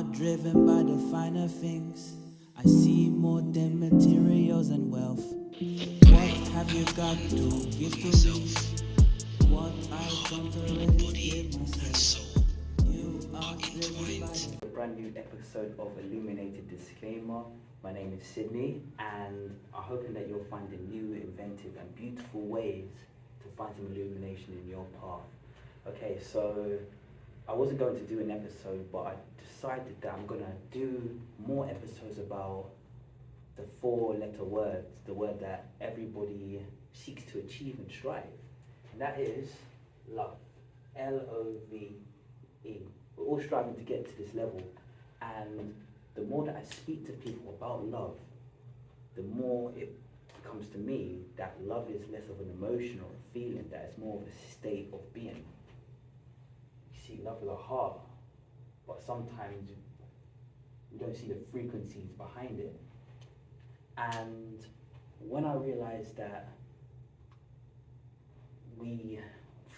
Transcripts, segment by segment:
are driven by the finer things. I see more than materials and wealth. What have you got to give to me? What I don't already give myself. You are driven by A brand new episode of Illuminated Disclaimer. My name is Sydney, and I'm hoping that you're finding new, inventive, and beautiful ways to find some illumination in your path. Okay, so I wasn't going to do an episode, but I decided that I'm gonna do more episodes about the four-letter words, the word that everybody seeks to achieve and strive, and that is love. L-O-V-E. We're all striving to get to this level, and the more that I speak to people about love, the more it comes to me that love is less of an emotion or a feeling, that it's more of a state of being. You see love with a heart, but sometimes we don't see the frequencies behind it. And when I realized that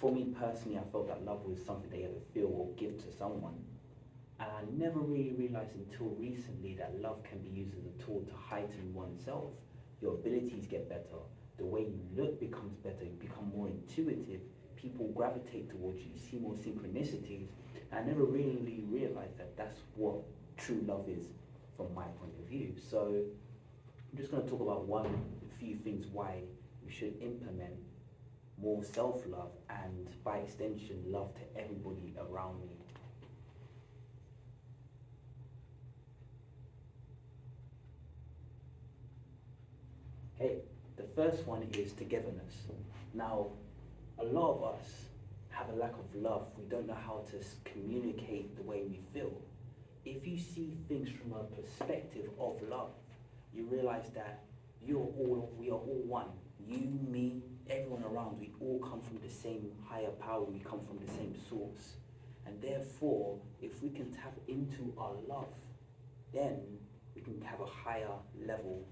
for me personally, I felt that love was something they ever feel or give to someone. And I never really realized until recently that love can be used as a tool to heighten oneself. Your abilities get better, the way you look becomes better, you become more intuitive, people gravitate towards you, you see more synchronicities. And I never really realized that that's what true love is from my point of view. So I'm just going to talk about a few things why we should implement more self-love and, by extension, love to everybody around me. Okay, the first one is togetherness. Now, a lot of us have a lack of love. We don't know how to communicate the way we feel. If you see things from a perspective of love, you realize that we are all one. You, me, everyone around, we all come from the same higher power, we come from the same source. And therefore, if we can tap into our love, then we can have a higher level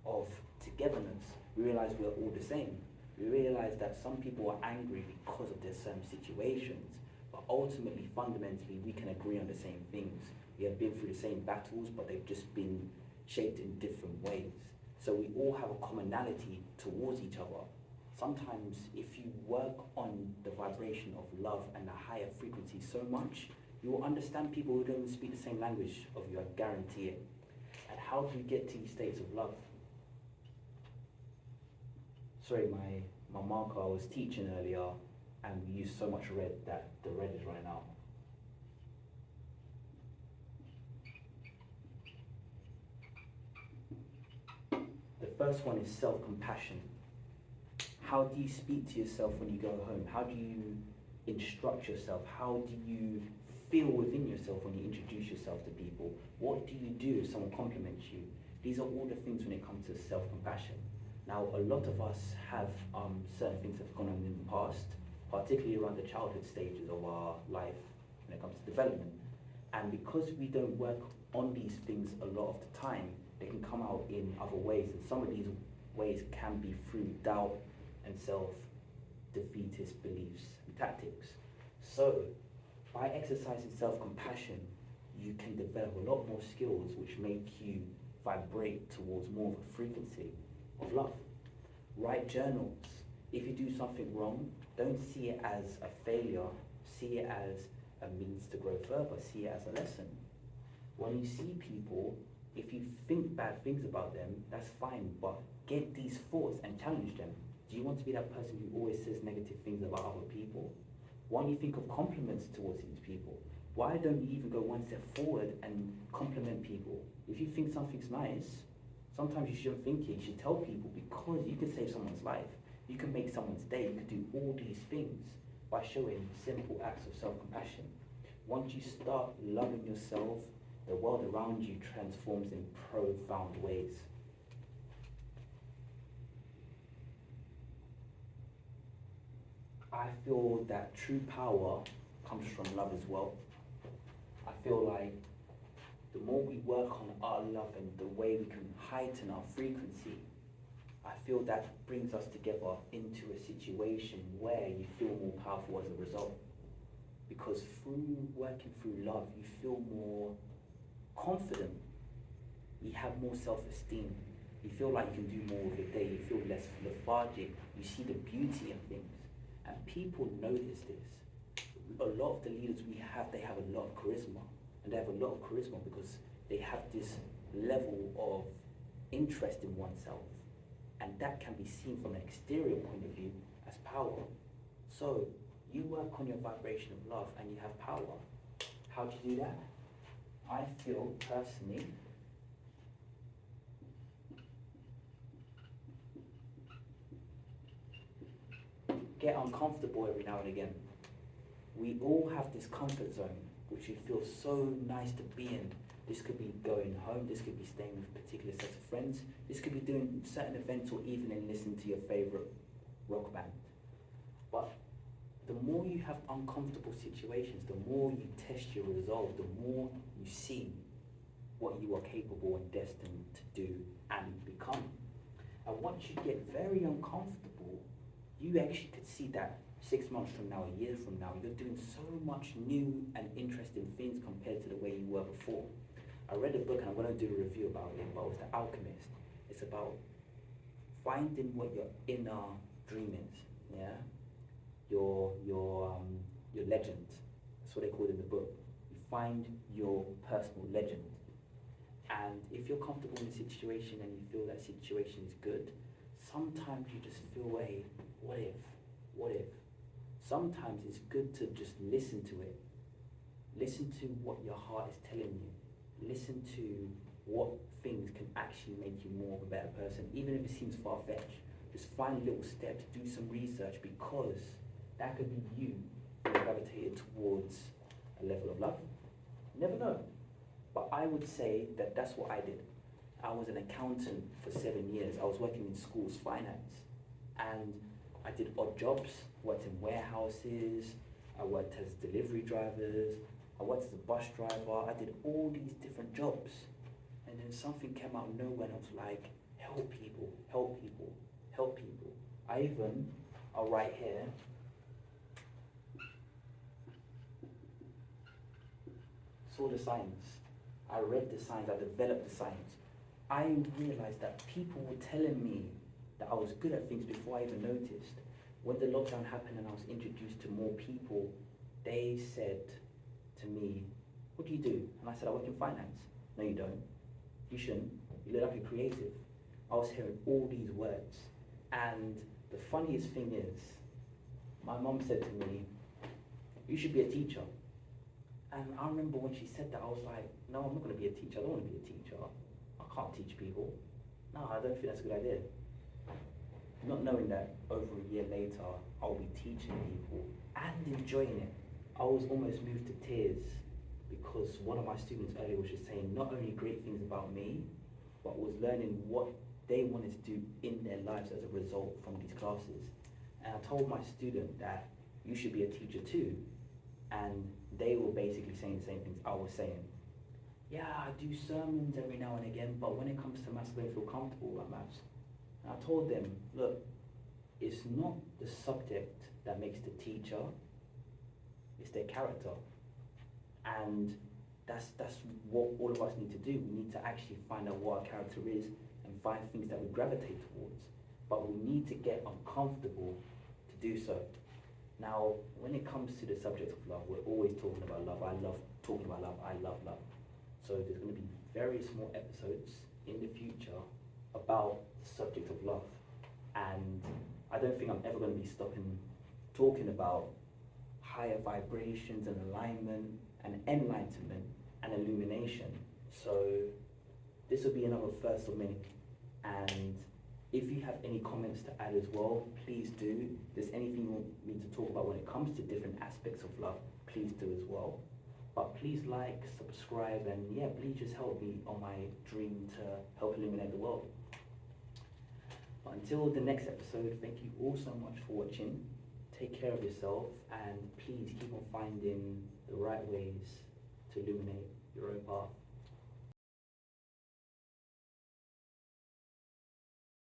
of togetherness. We realize we are all the same. We realize that some people are angry because of their certain situations, but ultimately, fundamentally, we can agree on the same things. We have been through the same battles, but they've just been shaped in different ways. So we all have a commonality towards each other. Sometimes if you work on the vibration of love and the higher frequency so much, you will understand people who don't even speak the same language of you, I guarantee it. And how do you get to these states of love? Sorry, my marker, I was teaching earlier and we used so much red that the red is running out. The first one is self-compassion. How do you speak to yourself when you go home? How do you instruct yourself? How do you feel within yourself when you introduce yourself to people? What do you do if someone compliments you? These are all the things when it comes to self-compassion. Now, a lot of us have certain things that have gone on in the past, particularly around the childhood stages of our life when it comes to development. And because we don't work on these things a lot of the time, they can come out in other ways. And some of these ways can be through doubt and self-defeatist beliefs and tactics. So, by exercising self-compassion, you can develop a lot more skills which make you vibrate towards more of a frequency of love. Write journals. If you do something wrong, don't see it as a failure, see it as a means to grow further, see it as a lesson. When you see people, if you think bad things about them, that's fine, but get these thoughts and challenge them. Do you want to be that person who always says negative things about other people? Why don't you think of compliments towards these people? Why don't you even go one step forward and compliment people? If you think something's nice, sometimes you shouldn't think it, you should tell people, because you can save someone's life. You can make someone's day, you can do all these things by showing simple acts of self-compassion. Once you start loving yourself, the world around you transforms in profound ways. I feel that true power comes from love as well. I feel like the more we work on our love and the way we can heighten our frequency, I feel that brings us together into a situation where you feel more powerful as a result. Because through working through love, you feel more confident, you have more self-esteem, you feel like you can do more with your day, you feel less lethargic, you see the beauty in things. And people notice this. A lot of the leaders we have, they have a lot of charisma. And they have a lot of charisma because they have this level of interest in oneself. And that can be seen from an exterior point of view as power. So you work on your vibration of love and you have power. How do you do that? I feel personally get uncomfortable every now and again. We all have this comfort zone, which we feel so nice to be in. This could be going home, this could be staying with a particular set of friends, this could be doing certain events or even in listening to your favorite rock band. But the more you have uncomfortable situations, the more you test your resolve, the more you see what you are capable and destined to do and become. And once you get very uncomfortable, you actually could see that 6 months from now, a year from now, you're doing so much new and interesting things compared to the way you were before. I read a book and I'm going to do a review about it, but it was The Alchemist. It's about finding what your inner dream is, yeah? Your legend. That's what they call it in the book. You find your personal legend. And if you're comfortable in a situation and you feel that situation is good, sometimes you just feel, hey, what if? What if? Sometimes it's good to just listen to it. Listen to what your heart is telling you. Listen to what things can actually make you more of a better person, even if it seems far-fetched. Just find little steps, do some research, because that could be you gravitated towards a level of love. You never know. But I would say that that's what I did. I was an accountant for 7 years. I was working in schools, finance, and I did odd jobs, worked in warehouses, I worked as delivery drivers, I worked as a bus driver, I did all these different jobs. And then something came out of nowhere and I was like, help people, help people, help people. I'll write here, saw the signs. I read the signs, I developed the signs. I realized that people were telling me that I was good at things before I even noticed. When the lockdown happened and I was introduced to more people, they said to me, what do you do? And I said, I work in finance. No, you don't. You shouldn't. You look like a creative. I was hearing all these words. And the funniest thing is, my mom said to me, you should be a teacher. And I remember when she said that, I was like, no, I'm not going to be a teacher. I don't want to be a teacher. I can't teach people. No, I don't think that's a good idea. Not knowing that over a year later, I'll be teaching people and enjoying it. I was almost moved to tears because one of my students earlier was just saying not only great things about me, but was learning what they wanted to do in their lives as a result from these classes. And I told my student that you should be a teacher too. And they were basically saying the same things I was saying. Yeah, I do sermons every now and again, but when it comes to maths, I don't feel comfortable about maths. And I told them, look, it's not the subject that makes the teacher, it's their character. And that's what all of us need to do. We need to actually find out what our character is and find things that we gravitate towards. But we need to get uncomfortable to do so. Now, when it comes to the subject of love, we're always talking about love. I love talking about love. I love love. So there's going to be various more episodes in the future about the subject of love. And I don't think I'm ever going to be stopping talking about higher vibrations and alignment and enlightenment and illumination. So this will be another first of many. And if you have any comments to add as well, please do. If there's anything you want me to talk about when it comes to different aspects of love, please do as well. But please like, subscribe, and yeah, please just help me on my dream to help illuminate the world. But until the next episode, thank you all so much for watching. Take care of yourself, and please keep on finding the right ways to illuminate your own path.